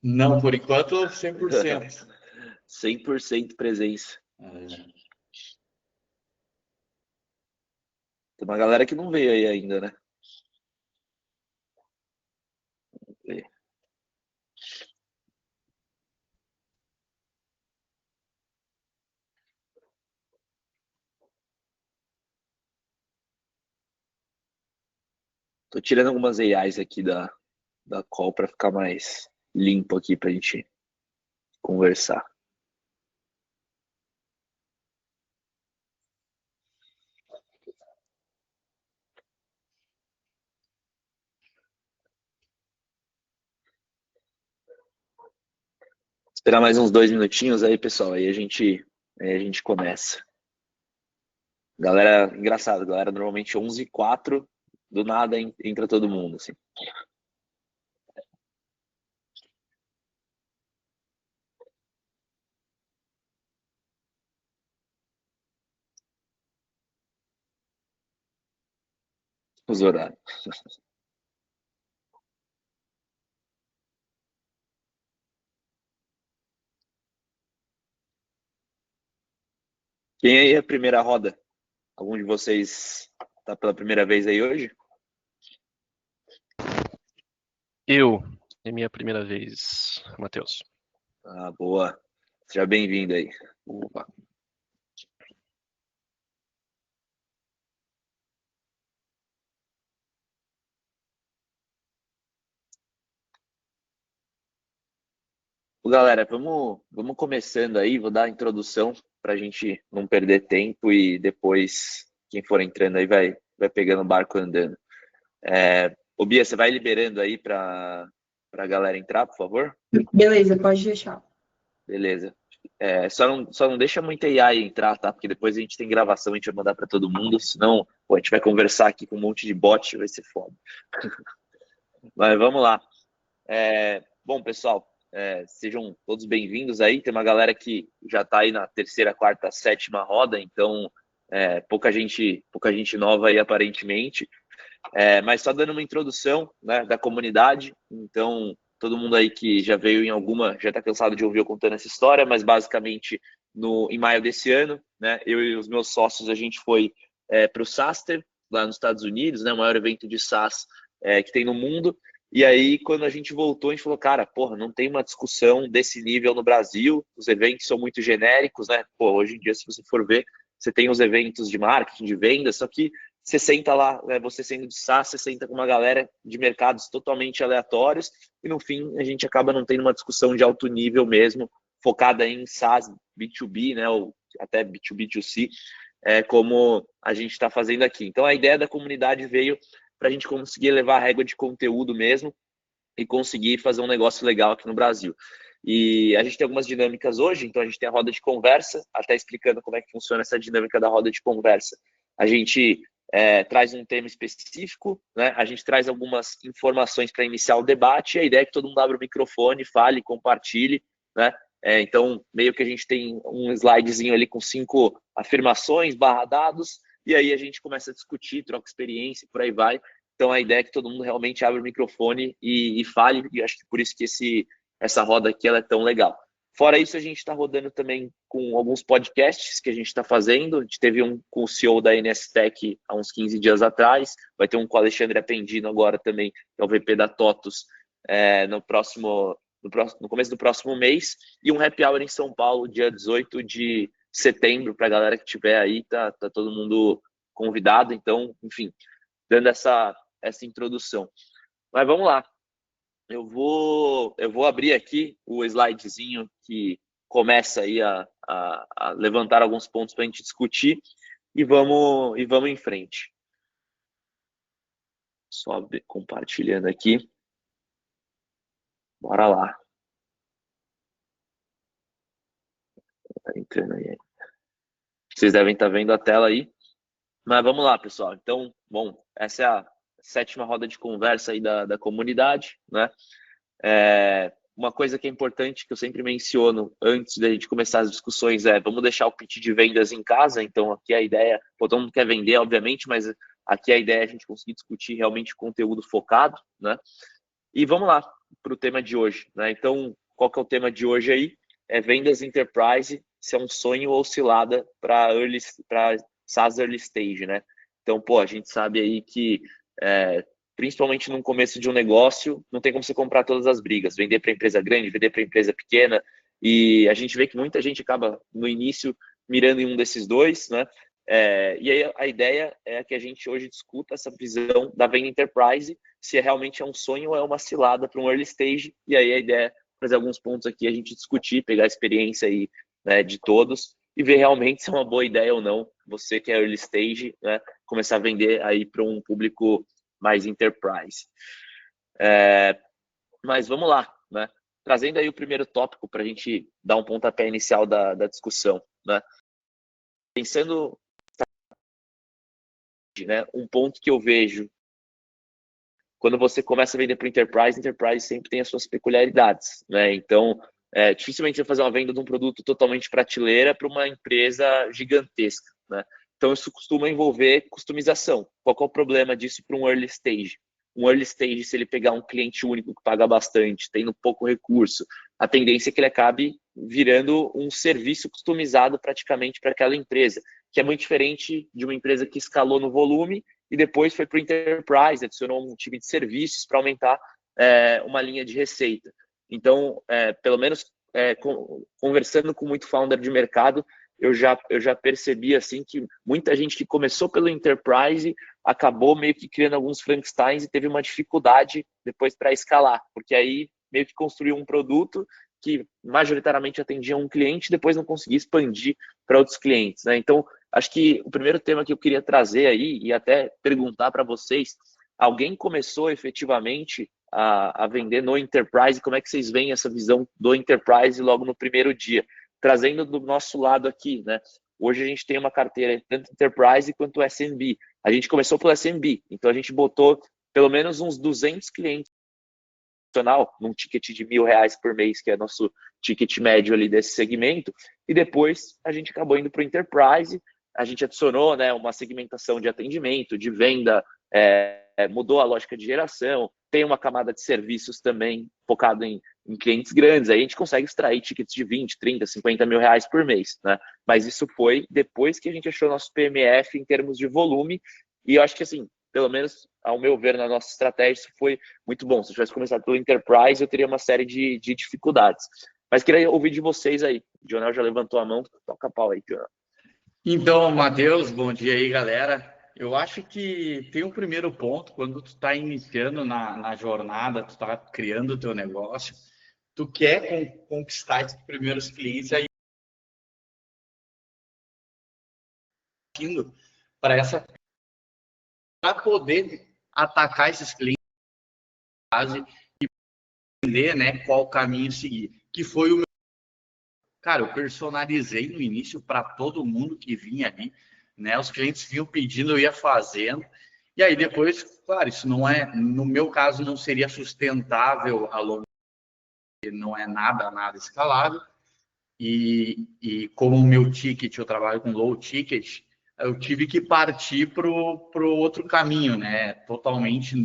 Não, por enquanto, 100%. 100% presença. Tem uma galera que não veio aí ainda, né? Vamos ver. Tô tirando algumas AIs aqui da call para ficar mais limpo aqui pra gente conversar. Esperar mais uns 2 minutinhos aí, pessoal, aí a gente começa. Galera, engraçado, galera, normalmente 11h04, do nada entra todo mundo, assim. Os horários. Quem aí é a primeira roda? Algum de vocês tá pela primeira vez aí hoje? É minha primeira vez, Matheus. Ah, boa. Seja bem-vindo aí. Opa. Galera, vamos começando aí, vou dar a introdução para a gente não perder tempo e depois quem for entrando aí vai pegando o barco andando. Ô Bia, você vai liberando aí para a galera entrar, por favor? Beleza, pode deixar. Beleza. Só não deixa muita AI entrar, tá? Porque depois a gente tem gravação, a gente vai mandar para todo mundo, senão pô, a gente vai conversar aqui com um monte de bot, vai ser foda. Mas vamos lá. Bom, pessoal, sejam todos bem-vindos aí. Tem uma galera que já está aí na terceira, quarta, sétima roda, então pouca gente nova aí aparentemente. Mas só dando uma introdução, né, da comunidade. Então, todo mundo aí que já veio em alguma, já está cansado de ouvir eu contando essa história, mas basicamente em maio desse ano, né, eu e os meus sócios, a gente foi para o SaaStr, lá nos Estados Unidos, né, o maior evento de SaaS que tem no mundo. E aí, quando a gente voltou, a gente falou, cara, porra, não tem uma discussão desse nível no Brasil, os eventos são muito genéricos, né? Pô, hoje em dia, se você for ver, você tem os eventos de marketing, de vendas, só que você senta lá, né, você sendo de SaaS, você senta com uma galera de mercados totalmente aleatórios e, no fim, a gente acaba não tendo uma discussão de alto nível mesmo, focada em SaaS, B2B, né, ou até B2B2C, como a gente está fazendo aqui. Então, a ideia da comunidade veio para a gente conseguir levar a régua de conteúdo mesmo e conseguir fazer um negócio legal aqui no Brasil. E a gente tem algumas dinâmicas hoje, então a gente tem a roda de conversa, até explicando como é que funciona essa dinâmica da roda de conversa. A gente traz um tema específico, né? A gente traz algumas informações para iniciar o debate, e a ideia é que todo mundo abra o microfone, fale, compartilhe, né? Então, meio que a gente tem um slidezinho ali com 5 afirmações, dados, e aí a gente começa a discutir, troca experiência, por aí vai. Então, a ideia é que todo mundo realmente abra o microfone e fale, e acho que por isso que essa roda aqui ela é tão legal. Fora isso, a gente está rodando também com alguns podcasts que a gente está fazendo. A gente teve um com o CEO da NSTech há uns 15 dias atrás, vai ter um com o Alexandre Apendino agora também, que é o VP da TOTUS, no começo do próximo mês, e um happy hour em São Paulo, dia 18 de setembro, para a galera que estiver aí, tá todo mundo convidado, então, enfim, dando essa introdução. Mas vamos lá. Eu vou abrir aqui o slidezinho que começa aí a levantar alguns pontos para a gente discutir e vamos em frente. Só compartilhando aqui. Bora lá. Tá entrando aí. Vocês devem estar vendo a tela aí. Mas vamos lá, pessoal. Então, bom, essa é a 7ª roda de conversa aí da comunidade, né? Uma coisa que é importante, que eu sempre menciono antes da gente começar as discussões, vamos deixar o pitch de vendas em casa. Então, aqui a ideia, todo mundo quer vender, obviamente, mas aqui a ideia é a gente conseguir discutir realmente conteúdo focado, né? E vamos lá. para o tema de hoje, né? Então, qual que é o tema de hoje aí? É vendas enterprise, se é um sonho ou cilada para SaaS early stage, né? Então, pô, a gente sabe aí que, principalmente no começo de um negócio, não tem como você comprar todas as brigas, vender para empresa grande, vender para empresa pequena, e a gente vê que muita gente acaba, no início, mirando em um desses dois, né? E aí a ideia é que a gente hoje discuta essa visão da venda enterprise, se realmente é um sonho ou é uma cilada para um early stage, e aí a ideia é fazer alguns pontos aqui, a gente discutir, pegar a experiência aí, né, de todos, e ver realmente se é uma boa ideia ou não, você que é early stage, né, começar a vender aí para um público mais enterprise. Mas vamos lá, né? Trazendo aí o primeiro tópico para a gente dar um pontapé inicial da discussão, né? Pensando, né, um ponto que eu vejo quando você começa a vender para o enterprise sempre tem as suas peculiaridades, né? Então, dificilmente você vai fazer uma venda de um produto totalmente prateleira para uma empresa gigantesca, né? Então, isso costuma envolver customização. Qual é o problema disso para um early stage? Um early stage, se ele pegar um cliente único que paga bastante, tendo pouco recurso, a tendência é que ele acabe virando um serviço customizado praticamente para aquela empresa, que é muito diferente de uma empresa que escalou no volume e depois foi para o enterprise, adicionou um time de serviços para aumentar uma linha de receita. Então, pelo menos conversando com muito founder de mercado, eu já percebi assim que muita gente que começou pelo enterprise acabou meio que criando alguns Frankensteins e teve uma dificuldade depois para escalar, porque aí meio que construiu um produto que majoritariamente atendia um cliente, depois não conseguia expandir para outros clientes, né? Então, acho que o primeiro tema que eu queria trazer aí e até perguntar para vocês, alguém começou efetivamente a vender no enterprise? Como é que vocês veem essa visão do enterprise logo no primeiro dia? Trazendo do nosso lado aqui, né? Hoje a gente tem uma carteira tanto enterprise quanto SMB. A gente começou pelo SMB, então a gente botou pelo menos uns 200 clientes num ticket de R$1.000 por mês, que é nosso ticket médio ali desse segmento, e depois a gente acabou indo para o enterprise, a gente adicionou, né, uma segmentação de atendimento, de venda, mudou a lógica de geração, tem uma camada de serviços também focado em clientes grandes, aí a gente consegue extrair tickets de 20, 30, 50 mil reais por mês, né? Mas isso foi depois que a gente achou nosso PMF em termos de volume, e eu acho que assim, pelo menos ao meu ver na nossa estratégia, isso foi muito bom. Se eu tivesse começado pelo enterprise, eu teria uma série de dificuldades. Mas queria ouvir de vocês aí. O Dionel já levantou a mão, toca a pau aí, Dionel. Então, Matheus, bom dia aí, galera. Eu acho que tem um primeiro ponto, quando tu está iniciando na jornada, tu está criando o teu negócio, tu quer conquistar esses primeiros clientes aí para poder atacar esses clientes e entender, né, qual caminho seguir. Que foi o meu... Cara, eu personalizei no início para todo mundo que vinha ali, né? Os clientes vinham pedindo, eu ia fazendo. E aí depois, claro, isso não é, no meu caso, não seria sustentável a longo prazo, não é nada escalável. E como o meu ticket, eu trabalho com low ticket, eu tive que partir pro outro caminho, né? Totalmente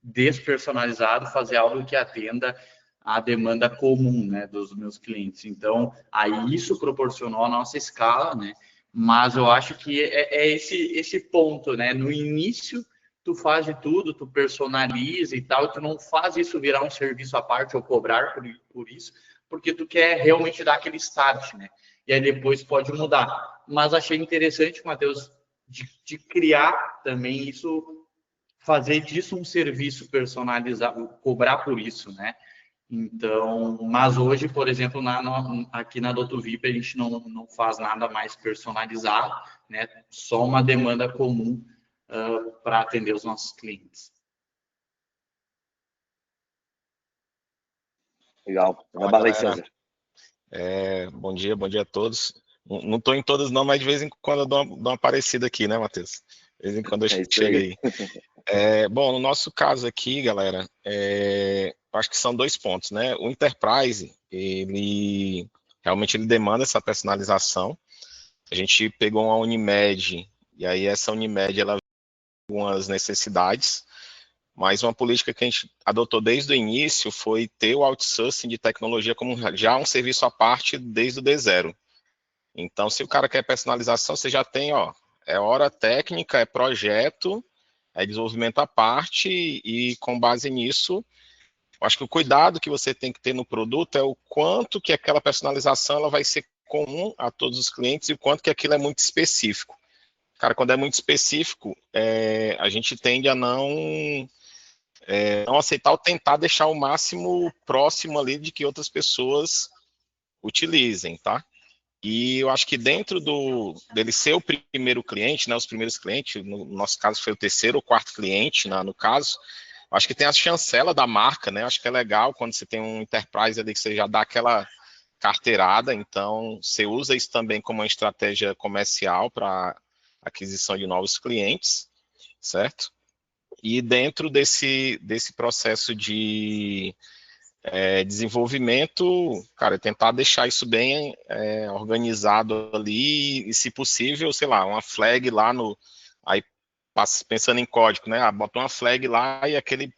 despersonalizado, fazer algo que atenda à demanda comum, né, dos meus clientes. Então, aí isso proporcionou a nossa escala, né? Mas eu acho que é esse ponto, né? No início, tu faz de tudo, tu personaliza e tal, tu não faz isso virar um serviço à parte ou cobrar por isso, porque tu quer realmente dar aquele start, né? E aí depois pode mudar. Mas achei interessante, Matheus, de criar também isso, fazer disso um serviço personalizado, cobrar por isso, né? Então, mas hoje, por exemplo, aqui na Doutor VIP, a gente não faz nada mais personalizado, né? Só uma demanda comum para atender os nossos clientes. Legal. Na bala aí, César. Bom dia a todos. Não estou em todas não, mas de vez em quando eu dou uma aparecida aqui, né, Matheus? De vez em quando eu chego aí. Bom, no nosso caso aqui, galera, acho que são 2 pontos, né? O Enterprise, ele realmente demanda essa personalização. A gente pegou uma Unimed, e aí essa Unimed, ela tem algumas necessidades, mas uma política que a gente adotou desde o início foi ter o outsourcing de tecnologia como já um serviço à parte desde o D0. Então, se o cara quer personalização, você já tem, ó, é hora técnica, é projeto, é desenvolvimento à parte, e com base nisso, eu acho que o cuidado que você tem que ter no produto é o quanto que aquela personalização ela vai ser comum a todos os clientes e o quanto que aquilo é muito específico. Cara, quando é muito específico, a gente tende a não aceitar ou tentar deixar o máximo próximo ali de que outras pessoas utilizem, tá? E eu acho que dentro dele ser o primeiro cliente, né, os primeiros clientes, no nosso caso foi o terceiro ou quarto cliente, no caso, acho que tem a chancela da marca, né? Acho que é legal quando você tem um enterprise ali que você já dá aquela carteirada, então você usa isso também como uma estratégia comercial para aquisição de novos clientes, certo? E dentro desse processo de desenvolvimento, cara, tentar deixar isso bem organizado ali e, se possível, sei lá, uma flag lá aí pensando em código, né? Bota uma flag lá e aquele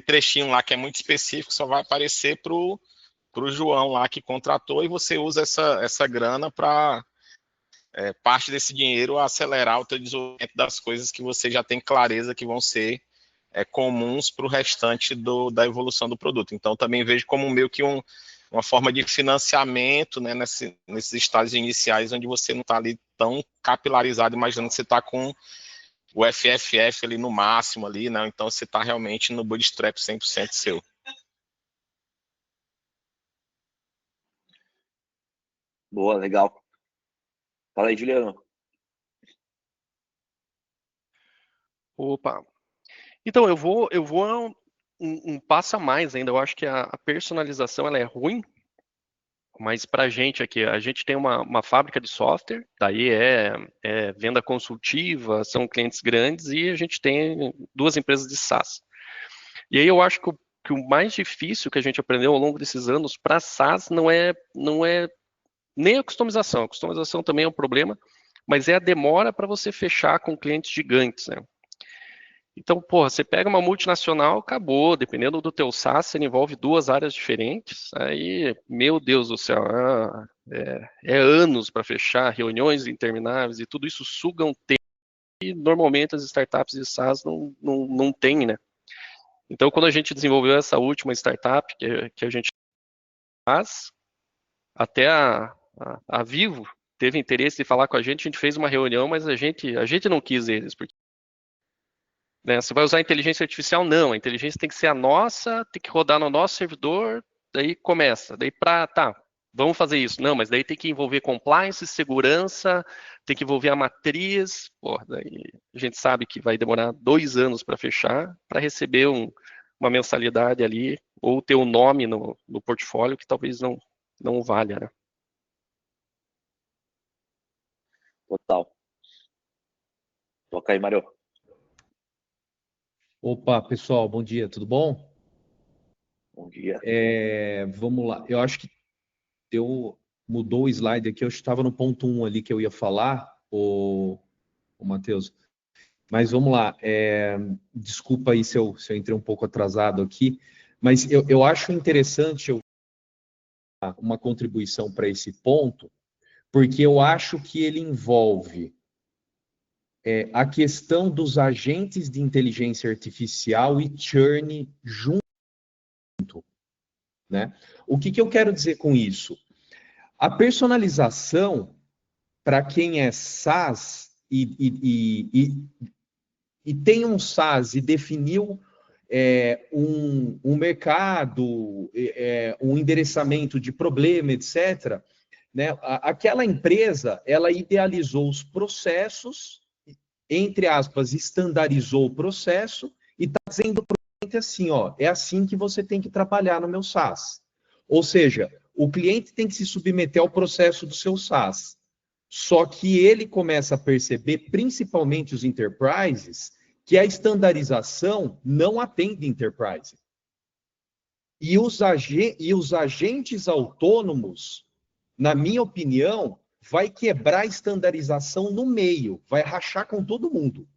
trechinho lá que é muito específico só vai aparecer pro João lá que contratou e você usa essa grana para parte desse dinheiro acelerar o teu desenvolvimento das coisas que você já tem clareza que vão ser comuns para o restante da evolução do produto. Então, também vejo como meio que uma forma de financiamento, né, nesses estágios iniciais, onde você não está ali tão capilarizado, imaginando que você está com o FFF ali no máximo, ali, né, então você está realmente no bootstrap 100% seu. Boa, legal. Fala aí, Juliano. Opa. Então, eu vou um passo a mais ainda. Eu acho que a personalização ela é ruim, mas para a gente aqui, a gente tem uma fábrica de software, daí é venda consultiva, são clientes grandes, e a gente tem 2 empresas de SaaS. E aí eu acho que o mais difícil que a gente aprendeu ao longo desses anos para SaaS não é nem a customização. A customização também é um problema, mas é a demora para você fechar com clientes gigantes, né? Então, porra, você pega uma multinacional, acabou. Dependendo do teu SaaS, você envolve 2 áreas diferentes. Aí, meu Deus do céu, é anos para fechar, reuniões intermináveis e tudo isso suga um tempo e normalmente as startups de SaaS não têm, né? Então, quando a gente desenvolveu essa última startup que a gente faz, até a Vivo teve interesse de falar com a gente fez uma reunião, mas a gente não quis eles, porque né, você vai usar a inteligência artificial? Não, a inteligência tem que ser a nossa, tem que rodar no nosso servidor, daí começa, daí vamos fazer isso. Não, mas daí tem que envolver compliance, segurança, tem que envolver a matriz, pô, daí a gente sabe que vai demorar 2 anos para fechar, para receber uma mensalidade ali, ou ter um nome no portfólio que talvez não valha, né? Total. Toca aí, Mário. Opa, pessoal, bom dia, tudo bom? Bom dia. Vamos lá, eu acho que mudou o slide aqui, eu estava no ponto 1 ali que eu ia falar, o Matheus, mas vamos lá, desculpa aí se eu entrei um pouco atrasado aqui, mas eu acho interessante uma contribuição para esse ponto, porque eu acho que ele envolve a questão dos agentes de inteligência artificial e churn junto, né? O que eu quero dizer com isso? A personalização, para quem é SaaS e tem um SaaS e definiu um mercado, um endereçamento de problema, etc., né? Aquela empresa, ela idealizou os processos, entre aspas, estandarizou o processo e está dizendo para o cliente assim, ó, é assim que você tem que trabalhar no meu SaaS. Ou seja, o cliente tem que se submeter ao processo do seu SaaS. Só que ele começa a perceber, principalmente os enterprises, que a estandarização não atende enterprise. E os agentes autônomos, na minha opinião, vai quebrar a estandarização no meio, vai rachar com todo mundo.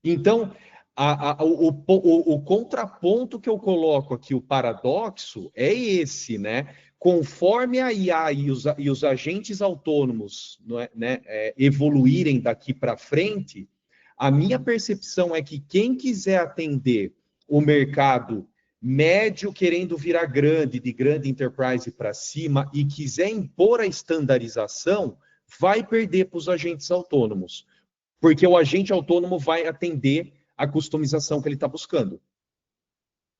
Então, O contraponto que eu coloco aqui, o paradoxo, é esse, né? Conforme a IA e os agentes autônomos, não é, né, evoluírem daqui para frente, a minha percepção é que quem quiser atender o mercado médio querendo virar grande, de grande enterprise para cima, e quiser impor a estandarização, vai perder para os agentes autônomos, porque o agente autônomo vai atender a customização que ele está buscando,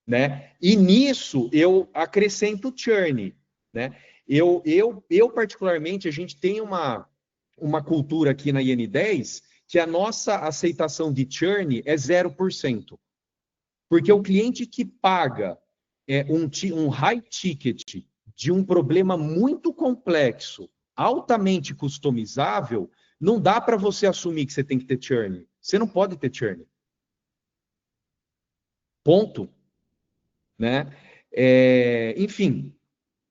né? E nisso eu acrescento o churn, né? Eu particularmente, a gente tem uma cultura aqui na IN10 que a nossa aceitação de churn é 0%. Porque o cliente que paga um high ticket de um problema muito complexo, altamente customizável, não dá para você assumir que você tem que ter churn. Você não pode ter churn. Ponto. Né? Enfim,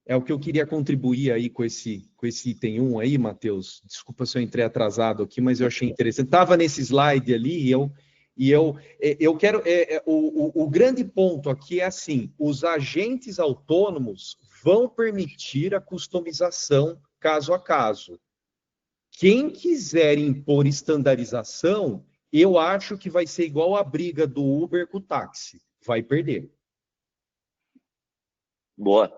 é o que eu queria contribuir aí com esse item 1 aí, Matheus. Desculpa se eu entrei atrasado aqui, mas eu achei interessante. Estava nesse slide ali e eu quero... o grande ponto aqui é assim, os agentes autônomos vão permitir a customização caso a caso. Quem quiser impor estandarização, eu acho que vai ser igual a briga do Uber com o táxi. Vai perder. Boa.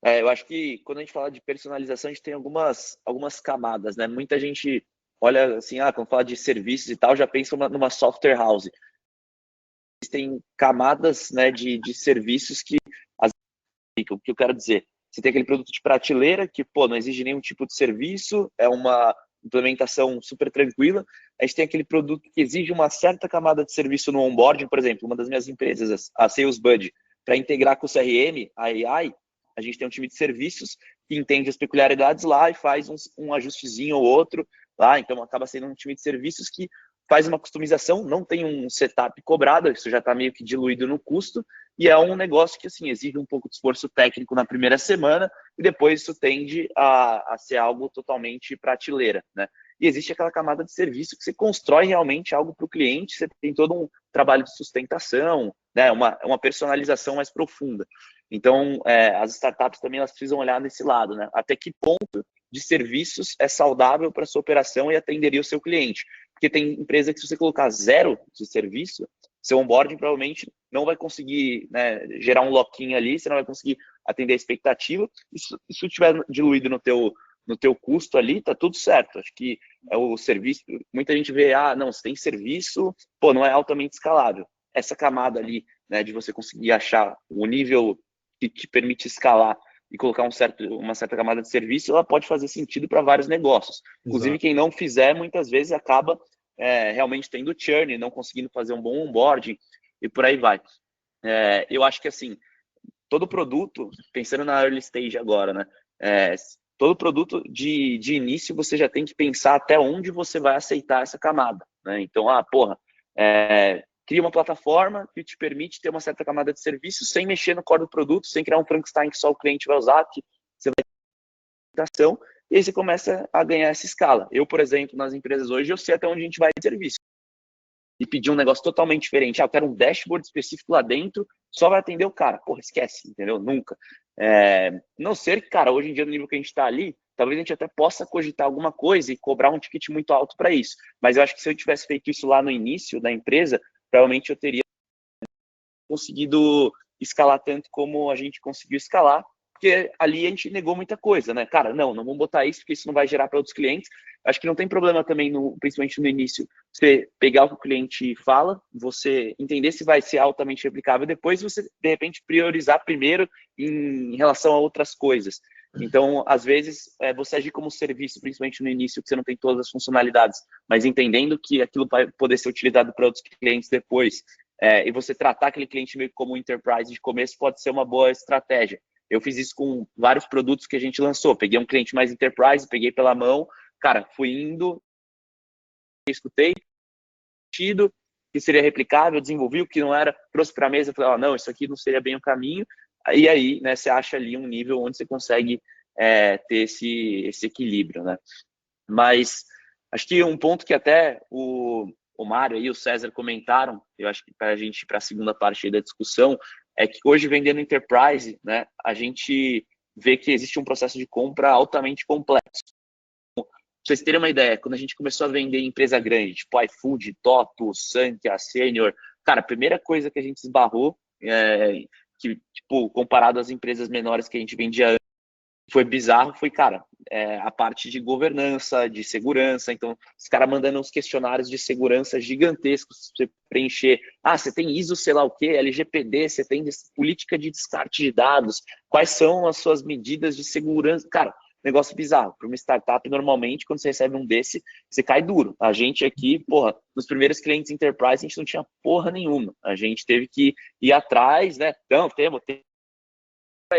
Eu acho que quando a gente fala de personalização, a gente tem algumas camadas, né? Muita gente olha assim, quando fala de serviços e tal, já pensa numa software house. Existem camadas, né, de serviços que o que eu quero dizer? Você tem aquele produto de prateleira que, pô, não exige nenhum tipo de serviço, é uma implementação super tranquila. A gente tem aquele produto que exige uma certa camada de serviço no onboarding, por exemplo, uma das minhas empresas, a SalesBuddy, para integrar com o CRM, a AI, a gente tem um time de serviços que entende as peculiaridades lá e faz um ajustezinho ou outro lá, então acaba sendo um time de serviços que faz uma customização, não tem um setup cobrado, isso já está meio que diluído no custo, e é um negócio que assim exige um pouco de esforço técnico na primeira semana e depois isso tende a ser algo totalmente prateleira, né? E existe aquela camada de serviço que você constrói realmente algo para o cliente, você tem todo um trabalho de sustentação, né? Uma personalização mais profunda. Então, as startups também elas precisam olhar nesse lado, né? Até que ponto de serviços é saudável para a sua operação e atenderia o seu cliente. Porque tem empresa que se você colocar 0 de serviço, seu onboarding provavelmente não vai conseguir, né, gerar um lock-in ali, você não vai conseguir atender a expectativa. E se isso estiver diluído no teu custo ali, tá tudo certo. Acho que é o serviço, muita gente vê, não, você tem serviço, pô, não é altamente escalável. Essa camada ali, né, de você conseguir achar o nível que te permite escalar e colocar uma certa camada de serviço, ela pode fazer sentido para vários negócios. Inclusive, Exato. quem não fizer, muitas vezes acaba realmente tendo churn, não conseguindo fazer um bom onboarding e por aí vai. Eu acho que, assim, todo produto, pensando na early stage agora, né? Todo produto de início, você já tem que pensar até onde você vai aceitar essa camada, né? Então, cria uma plataforma que te permite ter uma certa camada de serviço sem mexer no core do produto, sem criar um Frankenstein que só o cliente vai usar, que você vai ter ação, e aí você começa a ganhar essa escala. Eu, por exemplo, nas empresas hoje, eu sei até onde a gente vai de serviço. E pedir um negócio totalmente diferente. Eu quero um dashboard específico lá dentro, só vai atender o cara. Porra, esquece, entendeu? Nunca. Não ser que, cara, hoje em dia, no nível que a gente está ali, talvez a gente até possa cogitar alguma coisa e cobrar um ticket muito alto para isso. Mas eu acho que se eu tivesse feito isso lá no início da empresa, provavelmente eu teria conseguido escalar tanto como a gente conseguiu escalar, porque ali a gente negou muita coisa, né? Cara, não vamos botar isso, porque isso não vai gerar para outros clientes. Acho que não tem problema também, principalmente no início, você pegar o que o cliente fala, você entender se vai ser altamente replicável, depois você, de repente, priorizar primeiro em relação a outras coisas. Então, às vezes, você agir como serviço, principalmente no início, que você não tem todas as funcionalidades, mas entendendo que aquilo vai poder ser utilizado para outros clientes depois, e você tratar aquele cliente meio como um enterprise de começo pode ser uma boa estratégia. Eu fiz isso com vários produtos que a gente lançou. Peguei um cliente mais enterprise, peguei pela mão, cara, fui indo, escutei, que seria replicável, desenvolvi o que não era, trouxe para a mesa, falei, não, isso aqui não seria bem o caminho. E aí, né, você acha ali um nível onde você consegue ter esse equilíbrio, né? Mas acho que um ponto que até o o Mário e o César comentaram, eu acho que para a gente, para a segunda parte da discussão, é que hoje vendendo Enterprise, né, a gente vê que existe um processo de compra altamente complexo. Pra vocês terem uma ideia, quando a gente começou a vender em empresa grande, tipo iFood, Toto, Sankia, Senior, cara, a primeira coisa que a gente esbarrou, que, tipo, comparado às empresas menores que a gente vendia antes, foi bizarro, foi, cara, a parte de governança, de segurança. Então, os caras mandando uns questionários de segurança gigantescos pra você preencher. Ah, você tem ISO, sei lá o quê, LGPD, você tem política de descarte de dados, quais são as suas medidas de segurança? Cara, negócio bizarro. Para uma startup, normalmente, quando você recebe um desse, você cai duro. A gente aqui, porra, nos primeiros clientes Enterprise, a gente não tinha porra nenhuma. A gente teve que ir atrás, né? Então, temos ir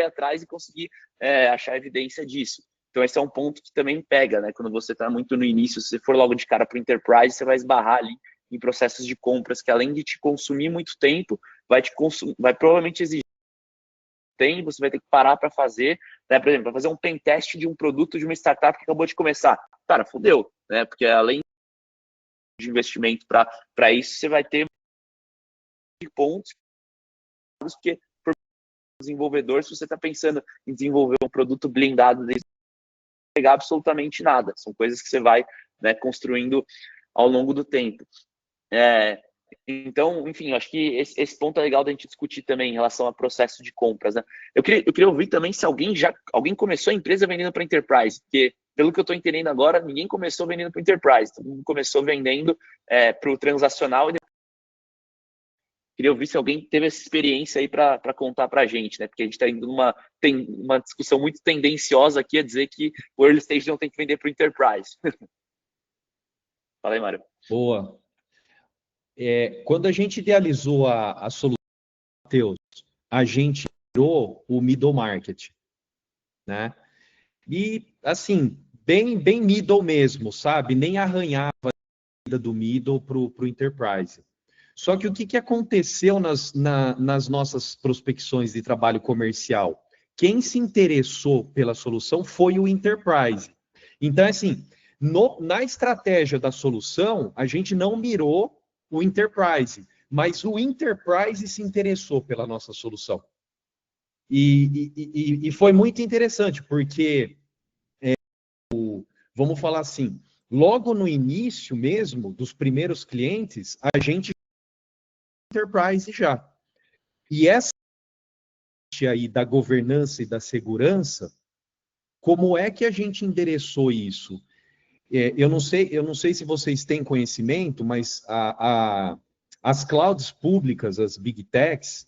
atrás e conseguir achar evidência disso. Então, esse é um ponto que também pega, né? Quando você está muito no início, se você for logo de cara para o Enterprise, você vai esbarrar ali em processos de compras que, além de te consumir muito tempo, vai provavelmente exigir tempo, você vai ter que parar para fazer, né? Por exemplo, para fazer um pen test de um produto de uma startup que acabou de começar. Cara, fudeu, né? Porque além de investimento para isso, você vai ter pontos, porque desenvolvedor, se você está pensando em desenvolver um produto blindado, não pegar absolutamente nada. São coisas que você vai, né, construindo ao longo do tempo. Então, enfim, acho que esse ponto é legal da gente discutir também em relação ao processo de compras, né? Eu queria ouvir também se alguém começou a empresa vendendo para Enterprise, porque pelo que eu estou entendendo agora, ninguém começou vendendo para Enterprise, todo mundo começou vendendo para o transacional. Queria ouvir se alguém teve essa experiência aí para contar para a gente, né? Porque a gente está indo tem uma discussão muito tendenciosa aqui a dizer que o early stage não tem que vender para o Enterprise. Fala aí, Mário. Boa. Quando a gente idealizou a solução, Matheus, a gente virou o middle market, né? E, assim, bem middle mesmo, sabe? Nem arranhava a vida do middle para o enterprise. Só que o que aconteceu nas nossas prospecções de trabalho comercial? Quem se interessou pela solução foi o enterprise. Então, assim, na estratégia da solução, a gente não mirou o enterprise, mas o enterprise se interessou pela nossa solução. E foi muito interessante, porque, vamos falar assim, logo no início mesmo, dos primeiros clientes, a gente Enterprise já. E essa aí da governança e da segurança, como é que a gente endereçou isso? Eu não sei se vocês têm conhecimento, mas as clouds públicas, as big techs,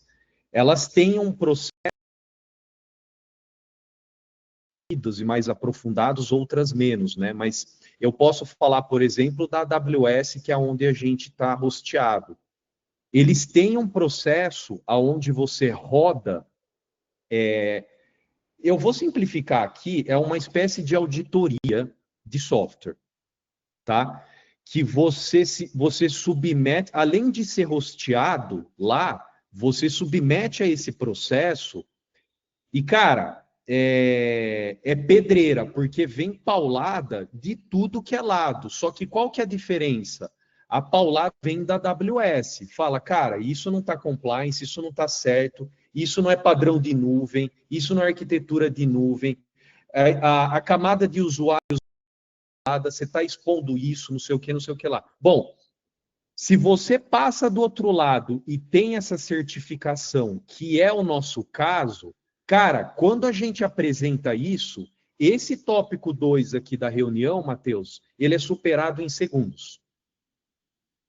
elas têm um processo e mais aprofundados, outras menos, né? Mas eu posso falar, por exemplo, da AWS, que é onde a gente está hosteado. Eles têm um processo onde você roda, eu vou simplificar aqui, é uma espécie de auditoria de software, tá? Que você submete, além de ser hosteado lá, você submete a esse processo e, cara, é pedreira, porque vem paulada de tudo que é lado. Só que qual que é a diferença? A paulada vem da AWS. Fala, cara, isso não está compliance, isso não está certo, isso não é padrão de nuvem, isso não é arquitetura de nuvem. A camada de usuários, você está expondo isso, não sei o que lá. Bom, se você passa do outro lado e tem essa certificação, que é o nosso caso, cara, quando a gente apresenta isso, esse tópico 2 aqui da reunião, Matheus, ele é superado em segundos.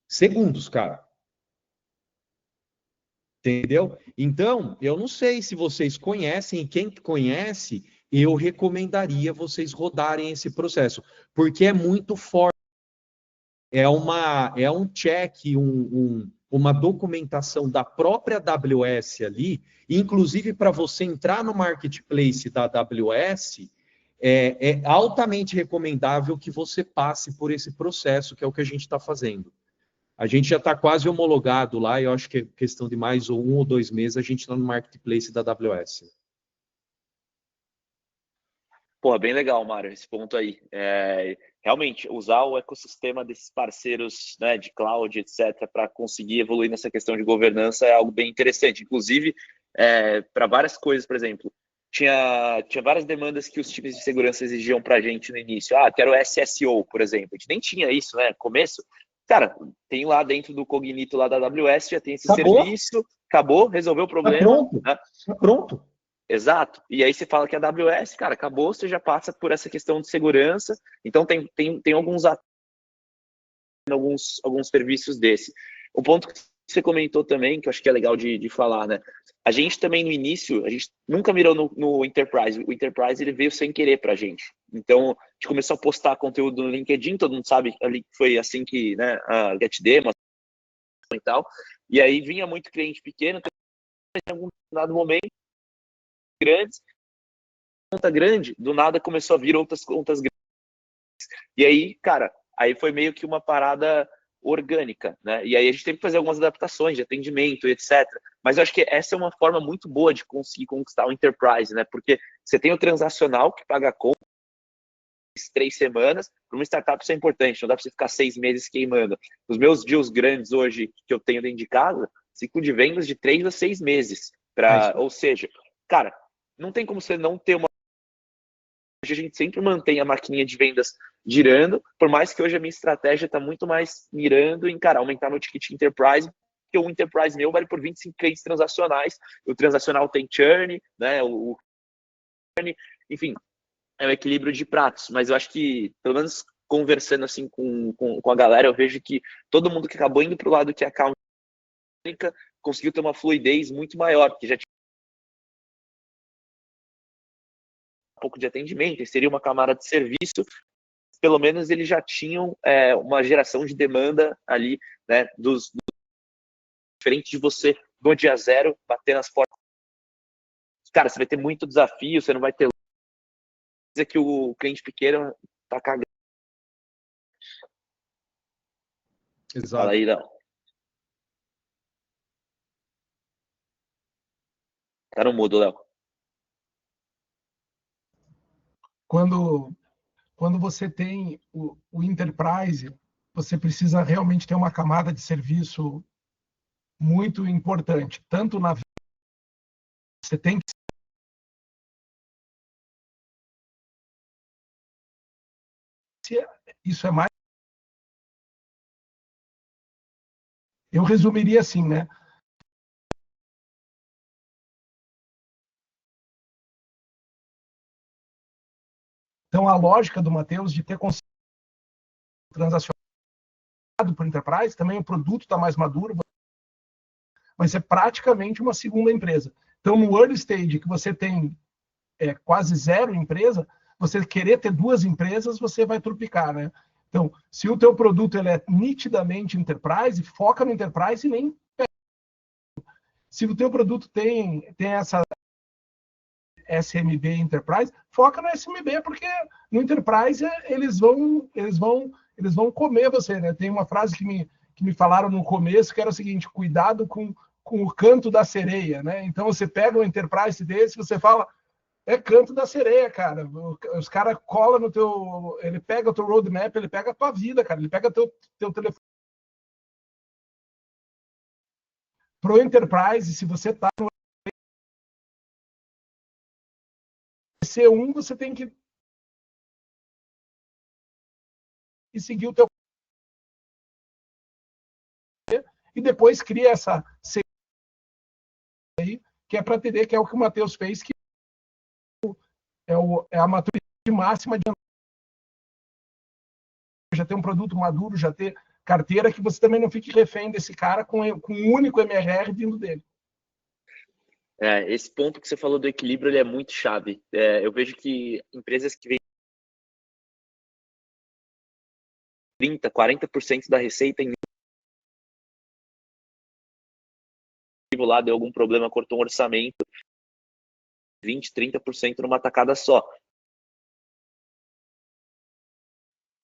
Segundos, cara. Entendeu? Então, eu não sei se vocês conhecem, e quem uma eu recomendaria vocês rodarem esse processo, porque é muito forte. É um check, uma documentação da própria AWS ali, inclusive para você entrar no marketplace da AWS, é altamente recomendável que você passe por esse processo, que é o que a gente está fazendo. A gente já está quase homologado lá, eu acho que é questão de mais 1 ou 2 meses, a gente está no marketplace da AWS. Pô, bem legal, Mário, esse ponto aí. realmente usar o ecossistema desses parceiros, né, de cloud, etc., para conseguir evoluir nessa questão de governança é algo bem interessante. Inclusive, para várias coisas, por exemplo, tinha várias demandas que os times de segurança exigiam para a gente no início. Quero SSO, por exemplo. A gente nem tinha isso, né? No começo, cara, tem lá dentro do Cognito lá da AWS, já tem esse serviço, acabou, resolveu o problema. Tá pronto, né? tá pronto. Exato. E aí você fala que a AWS, cara, acabou, você já passa por essa questão de segurança. Então tem alguns serviços desse. O ponto que você comentou também, que eu acho que é legal de falar, né? A gente também no início, a gente nunca mirou no Enterprise. O Enterprise ele veio sem querer pra gente. Então, a gente começou a postar conteúdo no LinkedIn, todo mundo sabe, ali foi assim que, né, a GetDemo e tal. E aí vinha muito cliente pequeno, em algum dado momento, grandes, conta grande, do nada começou a vir outras contas grandes. E aí, cara, aí foi meio que uma parada orgânica, né? E aí a gente teve que fazer algumas adaptações de atendimento, etc. Mas eu acho que essa é uma forma muito boa de conseguir conquistar o Enterprise, né? Porque você tem o transacional que paga a conta 3 semanas, para uma startup isso é importante, não dá para você ficar 6 meses queimando. Os meus deals grandes hoje que eu tenho dentro de casa, ciclo de vendas de 3 a 6 meses. Ou seja, cara, não tem como você não ter uma... Hoje a gente sempre mantém a maquininha de vendas girando, por mais que hoje a minha estratégia está muito mais mirando em, cara, aumentar meu ticket enterprise, porque o enterprise meu vale por 25 clientes transacionais, o transacional tem churn, né, o churn, enfim, é um equilíbrio de pratos, mas eu acho que, pelo menos conversando assim com a galera, eu vejo que todo mundo que acabou indo para o lado que é account conseguiu ter uma fluidez muito maior, porque já tinha um pouco de atendimento, seria uma camada de serviço, pelo menos eles já tinham uma geração de demanda ali, né, diferente de você no dia zero bater nas portas. Cara, você vai ter muito desafio, você não vai ter coisa que o cliente pequeno tá cagando. Exato. Fala aí, Léo. Tá no mudo, Léo. Quando você tem o Enterprise, você precisa realmente ter uma camada de serviço muito importante. Tanto na você tem que isso é mais. Eu resumiria assim, né? Então, a lógica do Matheus de ter conseguido transacionado para o Enterprise, também o produto está mais maduro, vai ser praticamente uma segunda empresa. Então, no early stage, que você tem quase zero empresa, você querer ter 2 empresas, você vai trupicar, né? Então, se o teu produto ele é nitidamente Enterprise, foca no Enterprise e nem... Se o teu produto tem essa SMB Enterprise, foca no SMB, porque no Enterprise eles vão comer você, né? Tem uma frase que me falaram no começo, que era o seguinte: cuidado com o canto da sereia, né? Então você pega um Enterprise desse, você fala, é canto da sereia, cara. Os caras colam no teu... Ele pega o teu roadmap, ele pega a tua vida, cara. Ele pega teu telefone. Pro Enterprise, se você tá no C1, você tem que seguir o teu... E depois cria essa aí, que é para atender, que é o que o Matheus fez, que é a maturidade máxima de já ter um produto maduro, já ter carteira, que você também não fique refém desse cara com um único MRR vindo dele. Esse ponto que você falou do equilíbrio, ele é muito chave. Eu vejo que empresas que vêm 30%, 40% da receita em lá deu algum problema, cortou um orçamento, 20%, 30% numa tacada só.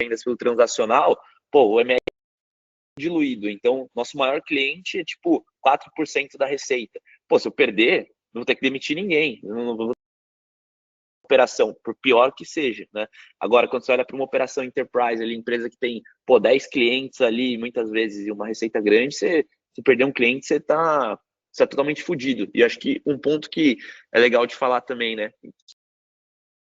Vendas pelo transacional, o MR é diluído. Então, nosso maior cliente é tipo 4% da receita. Se eu perder, não vou ter que demitir ninguém. Eu não vou operação, por pior que seja, né? Agora, quando você olha para uma operação enterprise, ali, empresa que tem 10 clientes ali, muitas vezes, e uma receita grande, você perder um cliente, você tá totalmente fodido. E acho que um ponto que é legal de falar também, né,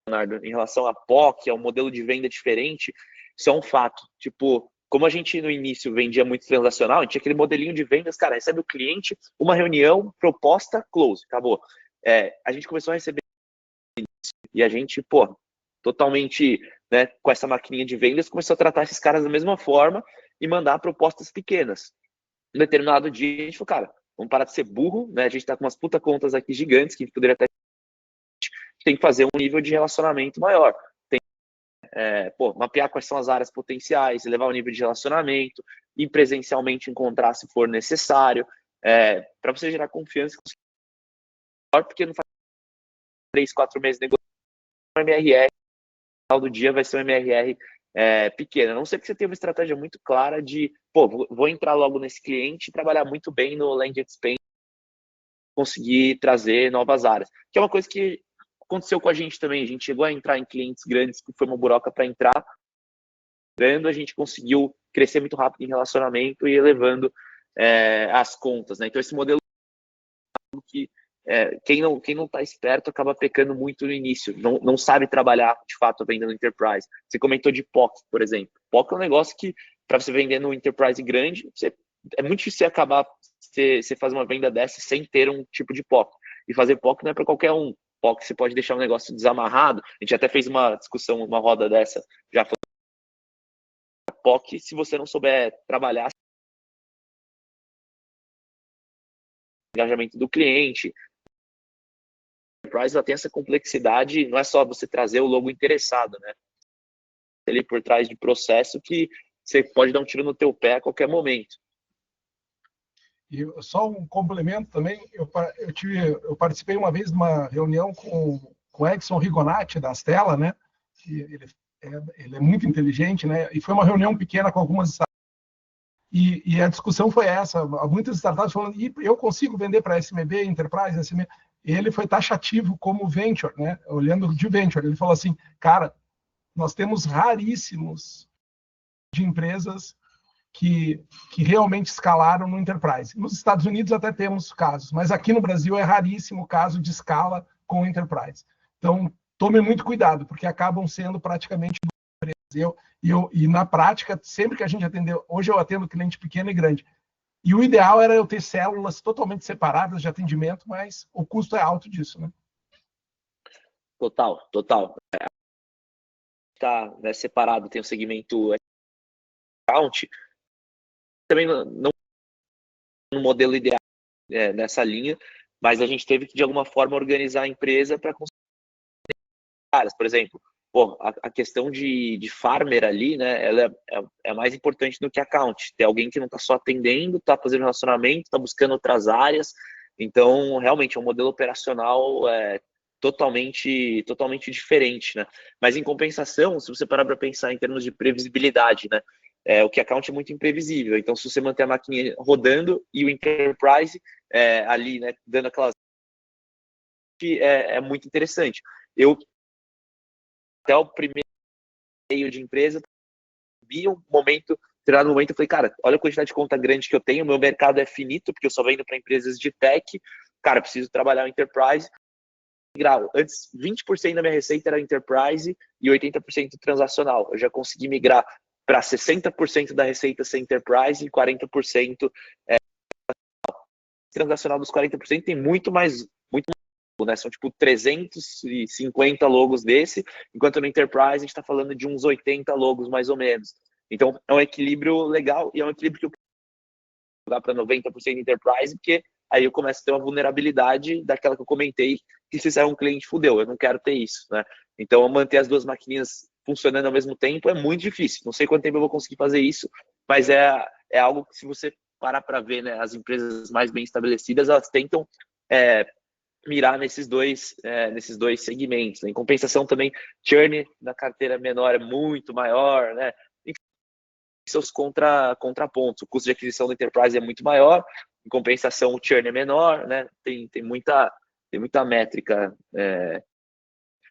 Leonardo, em relação à POC, ao modelo de venda diferente, isso é um fato. Tipo, como a gente no início vendia muito transacional, a gente tinha aquele modelinho de vendas, cara, recebe o cliente, uma reunião, proposta, close, acabou. A gente começou a receber e a gente, totalmente, né, com essa maquininha de vendas, começou a tratar esses caras da mesma forma e mandar propostas pequenas. Um determinado dia, a gente falou, cara, vamos parar de ser burro, né? A gente tá com umas puta contas aqui gigantes que poderia até tem que fazer um nível de relacionamento maior. Tem mapear quais são as áreas potenciais, elevar o nível de relacionamento, e presencialmente encontrar se for necessário, para você gerar confiança, porque não faz 3, 4 meses negociando um MRR, no final do dia vai ser um MRR pequeno. A não ser que você tenha uma estratégia muito clara de, vou entrar logo nesse cliente e trabalhar muito bem no land expand, conseguir trazer novas áreas. Que é uma coisa que aconteceu com a gente também. A gente chegou a entrar em clientes grandes que foi uma buroca para entrar. A gente conseguiu crescer muito rápido em relacionamento e elevando as contas, né? Então, esse modelo que quem não está esperto acaba pecando muito no início, não sabe trabalhar de fato vendendo enterprise. Você comentou de POC, por exemplo. POC é um negócio que, para você vender no enterprise grande, é muito difícil você acabar, você fazer uma venda dessa sem ter um tipo de POC. E fazer POC não é para qualquer um. POC você pode deixar um negócio desamarrado. A gente até fez uma discussão, uma roda dessa, já falou. POC, se você não souber trabalhar o engajamento do cliente, enterprise ela tem essa complexidade, não é só você trazer o logo interessado, né? Ele por trás de processo que você pode dar um tiro no teu pé a qualquer momento. E só um complemento também, eu participei uma vez de uma reunião com o Edson Rigonati, da Astela, né? Ele é muito inteligente, né? E foi uma reunião pequena com algumas startups. E a discussão foi essa, muitas startups falando, e eu consigo vender para SMB, Enterprise, SMB. Ele foi taxativo como venture, né? Olhando de venture, ele falou assim, cara, nós temos raríssimos de empresas que realmente escalaram no enterprise. Nos Estados Unidos até temos casos, mas aqui no Brasil é raríssimo o caso de escala com o enterprise. Então, tome muito cuidado, porque acabam sendo praticamente empresas. E na prática, sempre que a gente atendeu, hoje eu atendo cliente pequeno e grande, e o ideal era eu ter células totalmente separadas de atendimento, mas o custo é alto disso, né? Total. Tá, né, separado, tem o segmento account, também não no modelo ideal nessa linha, mas a gente teve que, de alguma forma, organizar a empresa para conseguir áreas. Por exemplo, a questão de farmer ali, né, ela é mais importante do que account. Tem alguém que não está só atendendo, está fazendo relacionamento, está buscando outras áreas. Então, realmente, é um modelo operacional totalmente diferente, né? Mas, em compensação, se você parar para pensar em termos de previsibilidade, né, o que account é muito imprevisível. Então, se você manter a maquininha rodando e o enterprise ali, né, dando aquelas... é muito interessante. Até o primeiro meio de empresa, vi um momento, determinado momento, eu falei, cara, olha a quantidade de conta grande que eu tenho, meu mercado é finito, porque eu só vendo para empresas de tech, cara, preciso trabalhar o enterprise. Antes, 20% da minha receita era enterprise e 80% transacional. Eu já consegui migrar para 60% da receita ser enterprise e 40% transacional. Dos 40% tem muito mais, né? São tipo 350 logos desse, enquanto no enterprise a gente está falando de uns 80 logos mais ou menos. Então é um equilíbrio legal e é um equilíbrio que eu vou dar para 90% enterprise, porque aí eu começo a ter uma vulnerabilidade daquela que eu comentei, que se sair um cliente, fudeu, eu não quero ter isso, né? Então manter as duas maquininhas funcionando ao mesmo tempo é muito difícil. Não sei quanto tempo eu vou conseguir fazer isso, mas é algo que, se você parar para ver, né, as empresas mais bem estabelecidas, elas tentam mirar nesses dois segmentos, né? Em compensação também, churn na carteira menor é muito maior, né? Enfim, seus contrapontos. O custo de aquisição do enterprise é muito maior, em compensação o churn é menor, né? Tem muita métrica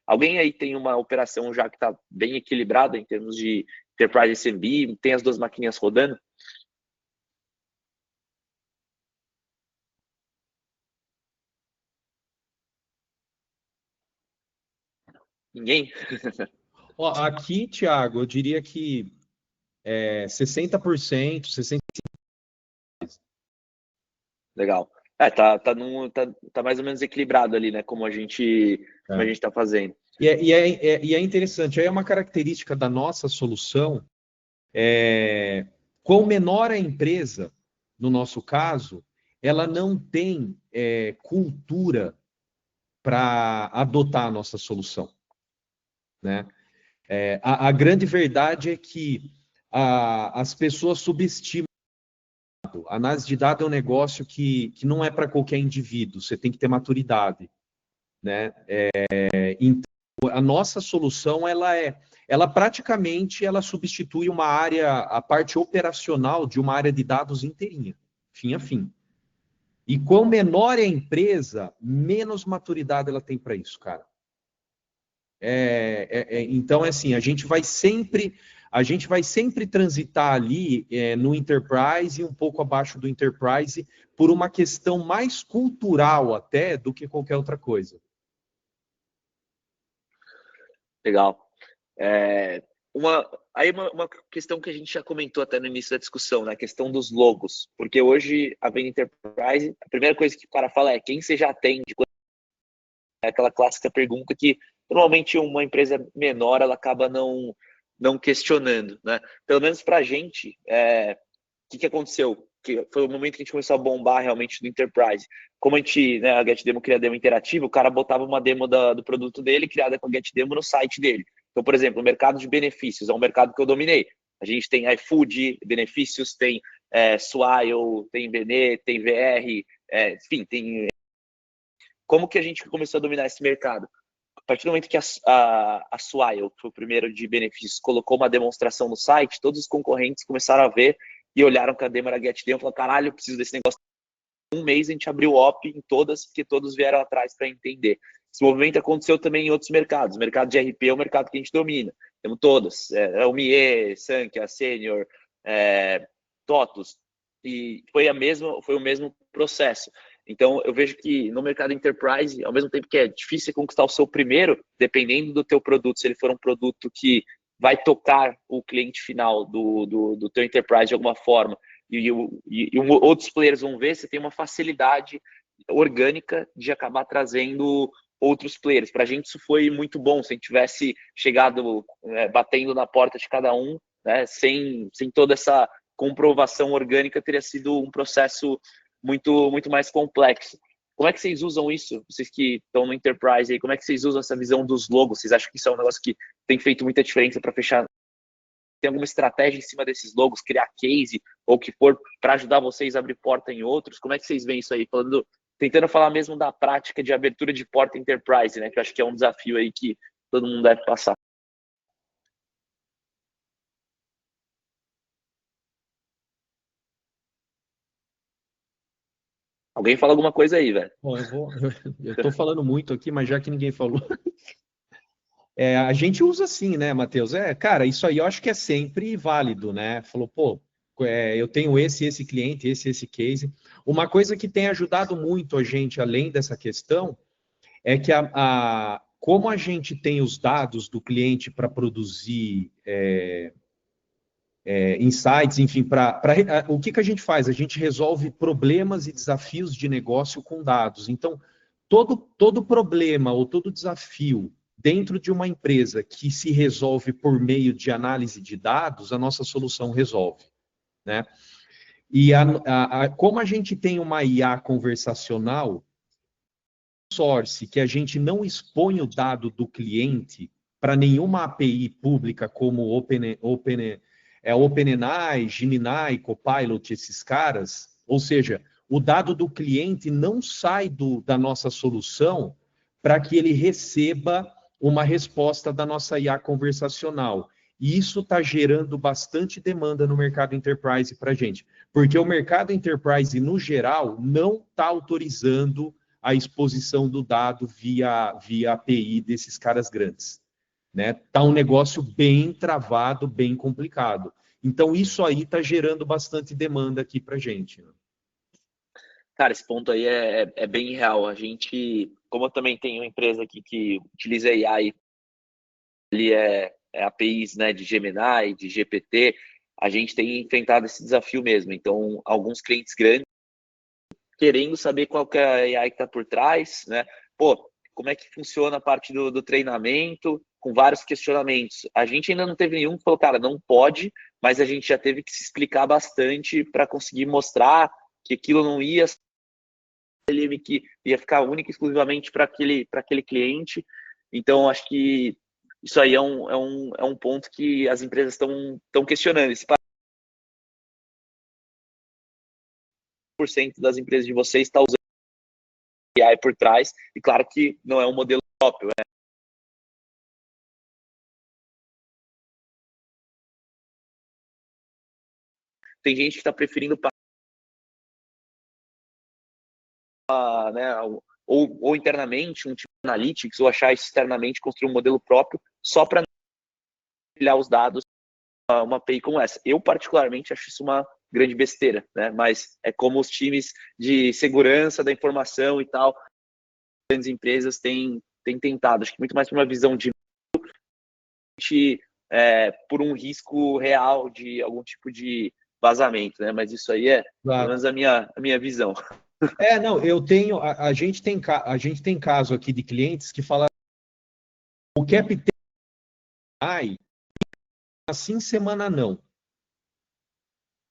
Alguém aí tem uma operação já que está bem equilibrada em termos de Enterprise SMB, tem as duas maquininhas rodando? Ninguém? Ó, aqui, Thiago, eu diria que 60%, 65%. Legal. Tá mais ou menos equilibrado ali, né? Como a gente está fazendo. E é interessante, aí é uma característica da nossa solução. Quão menor a empresa, no nosso caso, ela não tem cultura para adotar a nossa solução, né? A grande verdade é que as pessoas subestimam. A análise de dados é um negócio que não é para qualquer indivíduo, você tem que ter maturidade, né? Então, a nossa solução, ela praticamente substitui uma área, a parte operacional de uma área de dados inteirinha, fim a fim. E quanto menor é a empresa, menos maturidade ela tem para isso, cara. Então, assim, a gente vai sempre transitar ali no Enterprise e um pouco abaixo do Enterprise por uma questão mais cultural até do que qualquer outra coisa. Legal. Uma questão que a gente já comentou até no início da discussão, né? A questão dos logos. Porque hoje, a Venda Enterprise, a primeira coisa que o cara fala é quem você já atende. É aquela clássica pergunta que, normalmente, uma empresa menor, ela acaba não questionando, né? Pelo menos para a gente, o que aconteceu? Que foi o momento que a gente começou a bombar realmente do Enterprise. Como a gente, né, a GetDemo cria demo interativa, o cara botava uma demo do produto dele, criada com a GetDemo no site dele. Então, por exemplo, o mercado de benefícios é um mercado que eu dominei. A gente tem iFood, benefícios, tem Swile, tem Benê, tem VR, enfim, tem... Como que a gente começou a dominar esse mercado? A partir do momento que a Swile, que foi o primeiro de benefícios, colocou uma demonstração no site, todos os concorrentes começaram a ver e olharam que a demo era GetDemo e falaram, caralho, eu preciso desse negócio. Em um mês a gente abriu o OP em todas, porque todos vieram atrás para entender. Esse movimento aconteceu também em outros mercados. O mercado de RP é o mercado que a gente domina. Temos todas. O MIE, Sankia, Senior, TOTUS. E foi o mesmo processo. Então, eu vejo que no mercado Enterprise, ao mesmo tempo que é difícil conquistar o seu primeiro, dependendo do teu produto, se ele for um produto que vai tocar o cliente final do teu Enterprise de alguma forma, e outros players vão ver, você tem uma facilidade orgânica de acabar trazendo outros players. Para a gente isso foi muito bom, se a gente tivesse chegado batendo na porta de cada um, né, sem toda essa comprovação orgânica, teria sido um processo muito mais complexo. Como é que vocês usam isso? Vocês que estão no Enterprise aí, como é que vocês usam essa visão dos logos? Vocês acham que isso é um negócio que tem feito muita diferença para fechar? Tem alguma estratégia em cima desses logos, criar case ou o que for para ajudar vocês a abrir porta em outros? Como é que vocês veem isso aí? Tentando falar mesmo da prática de abertura de porta Enterprise, né? Que eu acho que é um desafio aí que todo mundo deve passar. Alguém fala alguma coisa aí, velho? Bom, eu estou falando muito aqui, mas já que ninguém falou. A gente usa assim, né, Matheus? Cara, isso aí eu acho que é sempre válido, né? Falou, pô, eu tenho esse cliente, esse case. Uma coisa que tem ajudado muito a gente, além dessa questão, é que como a gente tem os dados do cliente para produzir insights, enfim, o que a gente faz? A gente resolve problemas e desafios de negócio com dados. Então, todo problema ou todo desafio dentro de uma empresa que se resolve por meio de análise de dados, a nossa solução resolve, né? E como a gente tem uma IA conversacional, source, que a gente não expõe o dado do cliente para nenhuma API pública como OpenAI, Gemini, Copilot, esses caras, ou seja, o dado do cliente não sai da nossa solução para que ele receba uma resposta da nossa IA conversacional. E isso está gerando bastante demanda no mercado Enterprise para a gente, porque o mercado Enterprise, no geral, não está autorizando a exposição do dado via API desses caras grandes, né? Tá um negócio bem travado, bem complicado. Então, isso aí está gerando bastante demanda aqui para a gente. Cara, esse ponto aí é bem real. A gente, como eu também tenho uma empresa aqui que utiliza AI, ele é APIs, né, de Gemini, de GPT, a gente tem enfrentado esse desafio mesmo. Então, alguns clientes grandes querendo saber qual que é a AI que está por trás, né? Pô, como é que funciona a parte do treinamento, com vários questionamentos. A gente ainda não teve nenhum que falou, cara, não pode, mas a gente já teve que se explicar bastante para conseguir mostrar que aquilo não ia ser que ia ficar único e exclusivamente para aquele cliente. Então, acho que isso aí é um ponto que as empresas estão questionando. Esse 4% das empresas de vocês está usando AI por trás, e claro que não é um modelo próprio, né? Tem gente que está preferindo né, ou internamente um tipo de analytics, ou achar externamente, construir um modelo próprio só para compartilhar os dados uma API como essa. Eu, particularmente, acho isso uma grande besteira, né? Mas é como os times de segurança da informação e tal, grandes empresas têm tentado. Acho que muito mais por uma visão de por um risco real de algum tipo de vazamento, né? Mas isso aí é pelo menos a minha visão. Não, a gente tem caso aqui de clientes que falam o cap tem assim semana não.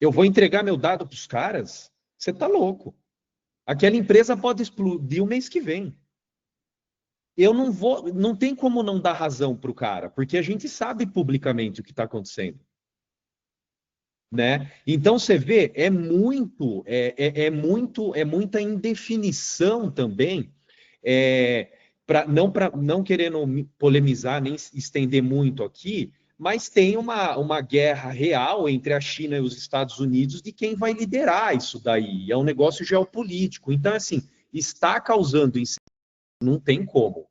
Eu vou entregar meu dado para os caras? Você tá louco. Aquela empresa pode explodir o mês que vem. Eu não tem como não dar razão para o cara, porque a gente sabe publicamente o que está acontecendo. Né? Então você vê, é muita indefinição também, não querendo polemizar nem estender muito aqui, mas tem uma guerra real entre a China e os Estados Unidos de quem vai liderar isso daí. É um negócio geopolítico. Então, assim, está causando insegurança, não tem como,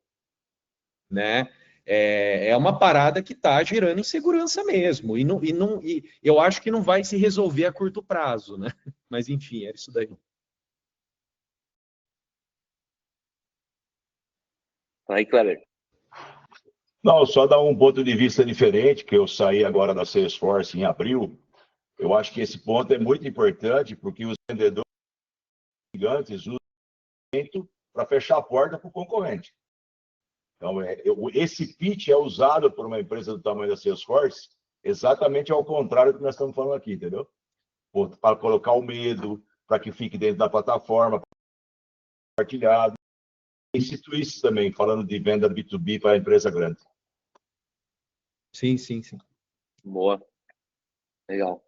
né? É uma parada que está gerando insegurança mesmo. E eu acho que não vai se resolver a curto prazo, né? Mas, enfim, é isso daí. Aí, Cleber. Não, só dar um ponto de vista diferente, que eu saí agora da Salesforce em abril. Eu acho que esse ponto é muito importante, porque os vendedores gigantes usam para fechar a porta para o concorrente. Então, esse pitch é usado por uma empresa do tamanho da Salesforce exatamente ao contrário do que nós estamos falando aqui, entendeu? Para colocar o medo, para que fique dentro da plataforma, compartilhado. Cito isso também, falando de venda B2B para a empresa grande. Sim. Boa. Legal.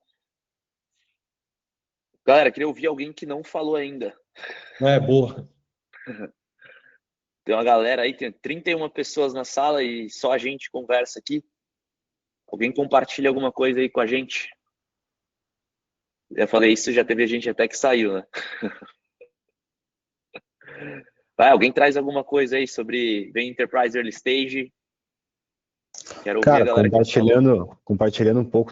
Galera, queria ouvir alguém que não falou ainda. Boa. Tem uma galera aí, tem 31 pessoas na sala e só a gente conversa aqui. Alguém compartilha alguma coisa aí com a gente? Já falei isso, já teve gente até que saiu, né? Alguém traz alguma coisa aí sobre Enterprise Early Stage? Quero ouvir a galera compartilhando um pouco.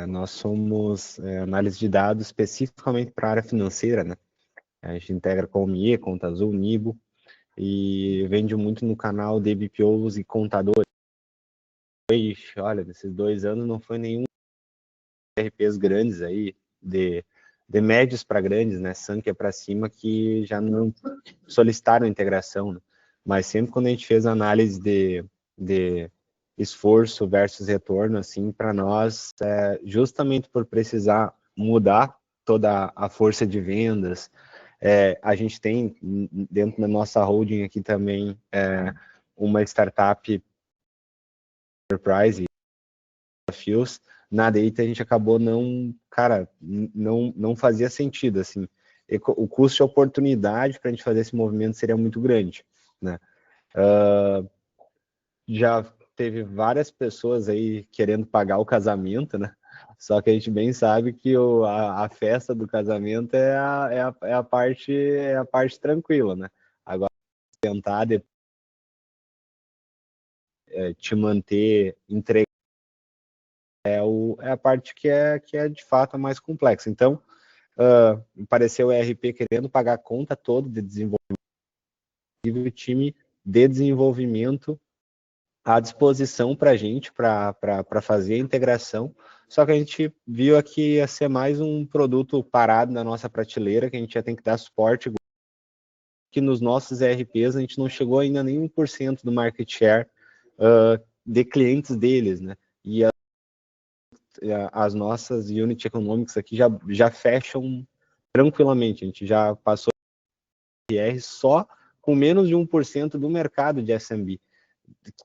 Nós somos análise de dados especificamente para a área financeira, né? A gente integra com o MIE, Conta Azul, Nibo, e vende muito no canal de BPOs e contadores. Olha, nesses 2 anos não foi nenhum RPs grandes aí, de médios para grandes, né? Sank para cima, que já não solicitaram integração, né? Mas sempre quando a gente fez análise de esforço versus retorno, assim, para nós, justamente por precisar mudar toda a força de vendas, a gente tem dentro da nossa holding aqui também uma startup enterprise desafios. Na Data a gente acabou não fazia sentido, assim, o custo de oportunidade para a gente fazer esse movimento seria muito grande, né? Já teve várias pessoas aí querendo pagar o casamento, né? Só que a gente bem sabe que a festa do casamento é a parte tranquila, né? Agora, tentar te manter entregado é a parte que é de fato a mais complexa. Então, apareceu o ERP querendo pagar a conta toda de desenvolvimento, e o time de desenvolvimento à disposição para a gente, para fazer a integração, só que a gente viu aqui ia ser mais um produto parado na nossa prateleira, que a gente ia ter que dar suporte, que nos nossos ERPs a gente não chegou ainda nem 1% do market share de clientes deles, né? E as nossas unit economics aqui já fecham tranquilamente, a gente já passou R só com menos de 1% do mercado de SMB.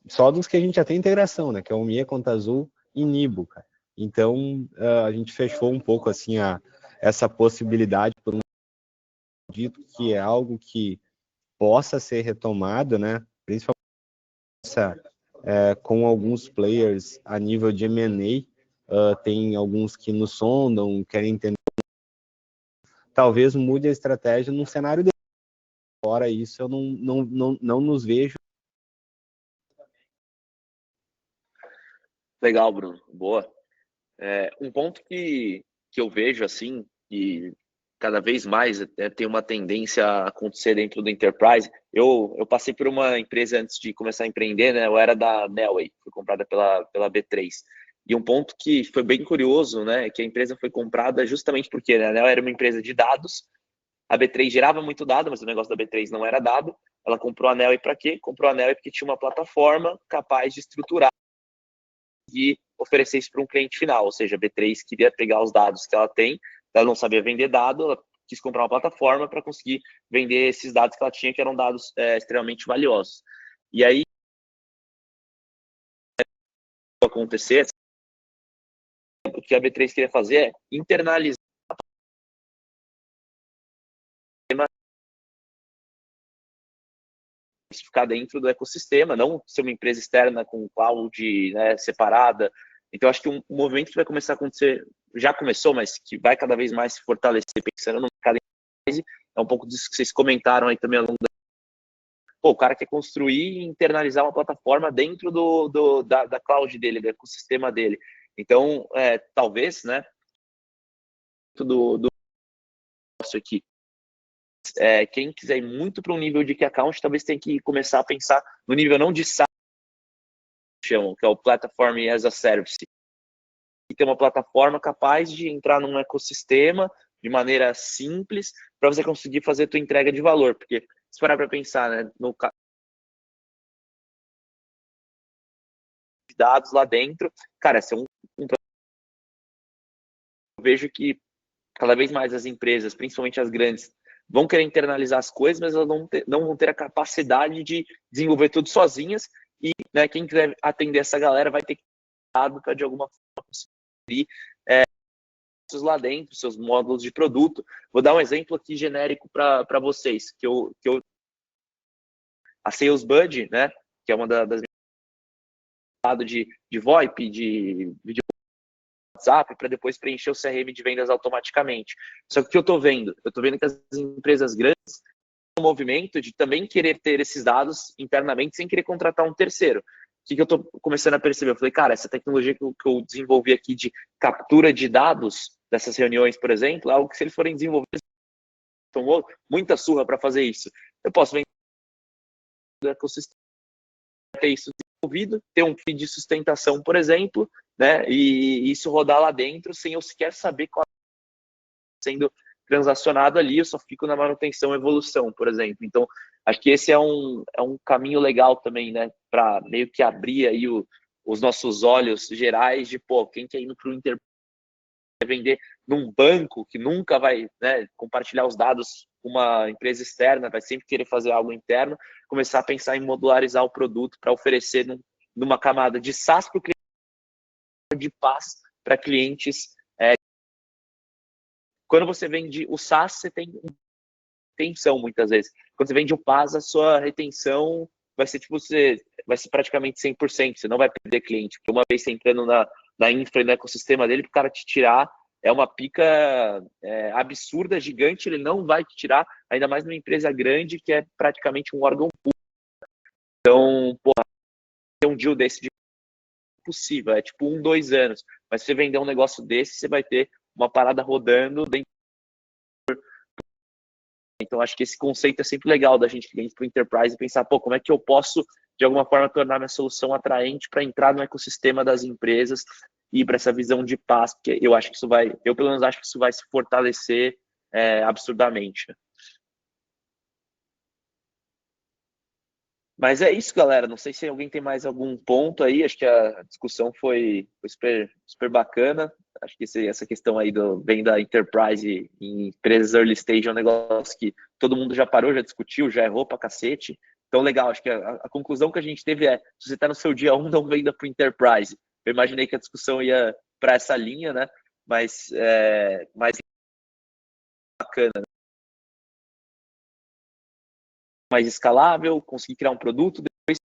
Só dos que a gente já tem integração, né? Que é o Mia, Conta Azul e Nibo, cara. Então, a gente fechou um pouco assim essa possibilidade por um dito que é algo que possa ser retomado, né? Principalmente com alguns players a nível de M&A, tem alguns que nos sondam, querem entender. Talvez mude a estratégia num cenário de fora isso, eu não nos vejo. Legal, Bruno. Boa. Um ponto que eu vejo, assim, e cada vez mais tem uma tendência a acontecer dentro do Enterprise. Eu passei por uma empresa antes de começar a empreender, né? Eu era da Nelway, fui comprada pela B3. E um ponto que foi bem curioso, né? É que a empresa foi comprada justamente porque, né, a Nelway era uma empresa de dados, a B3 gerava muito dado, mas o negócio da B3 não era dado. Ela comprou a Nelway para quê? Comprou a Nelway porque tinha uma plataforma capaz de estruturar e oferecer isso para um cliente final, ou seja, a B3 queria pegar os dados que ela tem, ela não sabia vender dado, ela quis comprar uma plataforma para conseguir vender esses dados que ela tinha, que eram dados extremamente valiosos. E aí, acontecer, o que a B3 queria fazer é internalizar ficar dentro do ecossistema, não ser uma empresa externa com cloud, né, separada. Então, acho que um movimento que vai começar a acontecer, já começou, mas que vai cada vez mais se fortalecer, pensando no mercado, é um pouco disso que vocês comentaram aí também ao longo o cara quer construir e internalizar uma plataforma dentro da cloud dele, do ecossistema dele. Então, talvez, né, do negócio aqui, quem quiser ir muito para um nível de key account, talvez tenha que começar a pensar no nível não de SaaS, que é o Platform as a Service, e ter uma plataforma capaz de entrar num ecossistema de maneira simples para você conseguir fazer a tua entrega de valor, porque se parar para pensar, né, no dados lá dentro, cara, esse é eu vejo que cada vez mais as empresas, principalmente as grandes, vão querer internalizar as coisas, mas elas não vão ter a capacidade de desenvolver tudo sozinhas, e, né, quem quiser atender essa galera vai ter que ter para de alguma forma conseguir lá dentro, seus módulos de produto. Vou dar um exemplo aqui genérico para vocês, a Sales Bud, né, que é uma das de VoIP, de vídeo WhatsApp, para depois preencher o CRM de vendas automaticamente. Só que o que eu estou vendo? Eu estou vendo que as empresas grandes têm um movimento de também querer ter esses dados internamente sem querer contratar um terceiro. O que eu estou começando a perceber? Eu falei, cara, essa tecnologia que eu desenvolvi aqui de captura de dados dessas reuniões, por exemplo, é algo que se eles forem desenvolver, tomou muita surra para fazer isso. Eu posso vender o ecossistema, ter isso desenvolvido, ter um feed de sustentação, por exemplo, né, e isso rodar lá dentro sem eu sequer saber qual sendo transacionado ali, eu só fico na manutenção e evolução, por exemplo. Então, acho que esse é um caminho legal também, né, para meio que abrir aí os nossos olhos gerais de, pô, quem quer ir para o Enterprise vender num banco que nunca vai, né, compartilhar os dados com uma empresa externa, vai sempre querer fazer algo interno, começar a pensar em modularizar o produto para oferecer numa camada de SaaS para o cliente, de PaaS para clientes. Quando você vende o SaaS, você tem retenção muitas vezes. Quando você vende o PaaS, a sua retenção vai ser tipo vai ser praticamente 100%, você não vai perder cliente, porque uma vez você entrando da infra e do ecossistema dele para o cara te tirar. É uma pica absurda, gigante, ele não vai te tirar, ainda mais numa empresa grande que é praticamente um órgão público. Então, porra, ter um deal desse de possível, é tipo 1, 2 anos. Mas se você vender um negócio desse, você vai ter uma parada rodando dentro. Então, acho que esse conceito é sempre legal da gente ir para o enterprise e pensar, pô, como é que eu posso, de alguma forma, tornar minha solução atraente para entrar no ecossistema das empresas e para essa visão de paz, porque eu acho que isso vai, eu pelo menos acho que isso vai se fortalecer absurdamente. Mas é isso, galera. Não sei se alguém tem mais algum ponto aí. Acho que a discussão foi super, super bacana. Acho que essa questão aí do venda enterprise em empresas early stage é um negócio que todo mundo já parou, já discutiu, já errou pra cacete. Então, legal. Acho que a conclusão que a gente teve é: se você está no seu dia 1, não venda para o enterprise. Eu imaginei que a discussão ia para essa linha, né? Mas mais bacana, né? Mais escalável, conseguir criar um produto, depois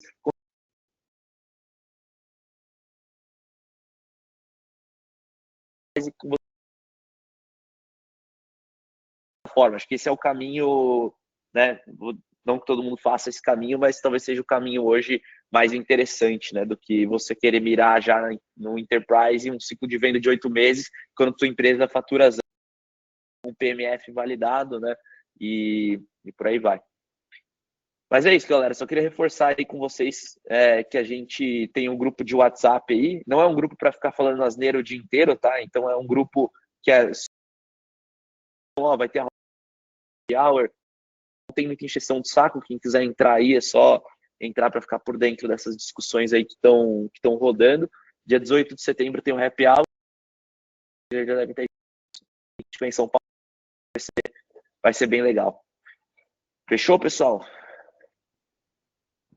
forma. Acho que esse é o caminho, né? Não que todo mundo faça esse caminho, mas talvez seja o caminho hoje mais interessante, né? Do que você querer mirar já no enterprise, um ciclo de venda de 8 meses, quando sua empresa fatura um PMF validado, né? E por aí vai. Mas é isso, galera. Só queria reforçar aí com vocês que a gente tem um grupo de WhatsApp aí. Não é um grupo para ficar falando asneira o dia inteiro, tá? Então é um grupo que vai ter a hour. Não tem muita encheção de saco. Quem quiser entrar aí é só entrar para ficar por dentro dessas discussões aí que estão rodando. Dia 18 de setembro tem um happy hour. Já deve ter em São Paulo. Vai ser bem legal. Fechou, pessoal?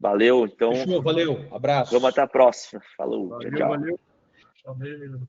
Valeu, então. Fechou, valeu. Abraço. Vamos até a próxima. Falou. Valeu, tchau, tchau. valeu. Valeu.